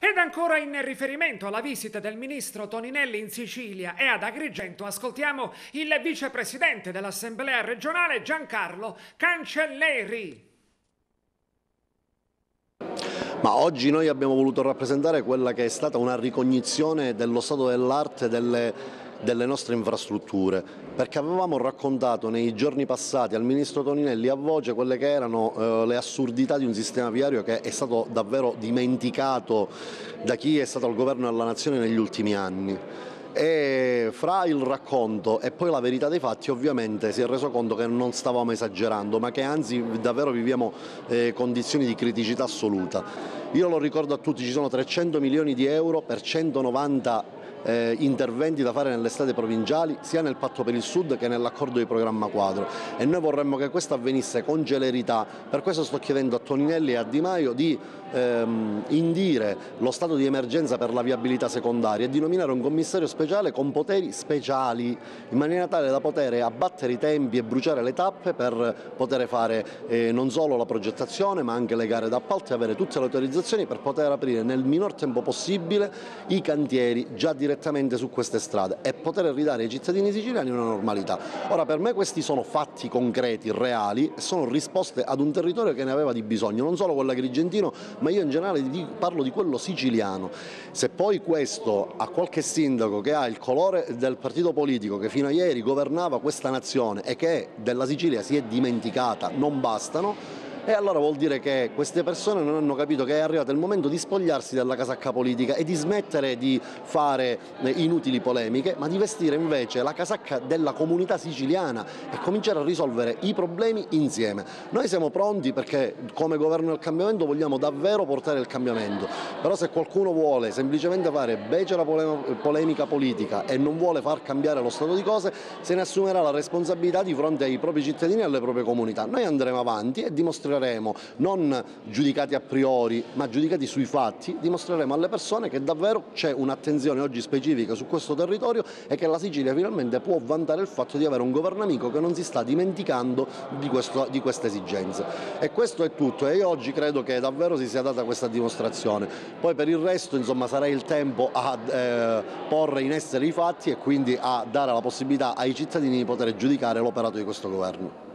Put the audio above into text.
Ed ancora in riferimento alla visita del ministro Toninelli in Sicilia e ad Agrigento, ascoltiamo il vicepresidente dell'Assemblea regionale Giancarlo Cancelleri. Ma oggi noi abbiamo voluto rappresentare quella che è stata una ricognizione dello stato dell'arte delle nostre infrastrutture, perché avevamo raccontato nei giorni passati al Ministro Toninelli a voce quelle che erano le assurdità di un sistema viario che è stato davvero dimenticato da chi è stato al governo della Nazione negli ultimi anni. E fra il racconto e poi la verità dei fatti ovviamente si è reso conto che non stavamo esagerando, ma che anzi davvero viviamo condizioni di criticità assoluta. Io lo ricordo a tutti, ci sono 300 milioni di euro per 190 interventi da fare nelle strade provinciali, sia nel Patto per il Sud che nell'accordo di programma quadro, e noi vorremmo che questo avvenisse con celerità. Per questo sto chiedendo a Toninelli e a Di Maio di indire lo stato di emergenza per la viabilità secondaria e di nominare un commissario speciale con poteri speciali, in maniera tale da poter abbattere i tempi e bruciare le tappe per poter fare non solo la progettazione ma anche le gare d'appalto e avere tutte le autorizzazioni per poter aprire nel minor tempo possibile i cantieri già direttamente su queste strade e poter ridare ai cittadini siciliani una normalità. Ora, per me questi sono fatti concreti, reali, e sono risposte ad un territorio che ne aveva di bisogno, non solo quello agrigentino, ma io in generale parlo di quello siciliano. Se poi questo a qualche sindaco che ha il colore del partito politico che fino a ieri governava questa nazione e che della Sicilia si è dimenticata non bastano, e allora vuol dire che queste persone non hanno capito che è arrivato il momento di spogliarsi della casacca politica e di smettere di fare inutili polemiche, ma di vestire invece la casacca della comunità siciliana e cominciare a risolvere i problemi insieme. Noi siamo pronti perché come governo del cambiamento vogliamo davvero portare il cambiamento, però se qualcuno vuole semplicemente fare becera polemica politica e non vuole far cambiare lo stato di cose, se ne assumerà la responsabilità di fronte ai propri cittadini e alle proprie comunità. Noi andremo avanti e dimostreremo, non giudicati a priori ma giudicati sui fatti, dimostreremo alle persone che davvero c'è un'attenzione oggi specifica su questo territorio e che la Sicilia finalmente può vantare il fatto di avere un governo amico che non si sta dimenticando di queste esigenze. E questo è tutto, e io oggi credo che davvero si sia data questa dimostrazione. Poi per il resto insomma sarà il tempo a porre in essere i fatti e quindi a dare la possibilità ai cittadini di poter giudicare l'operato di questo governo.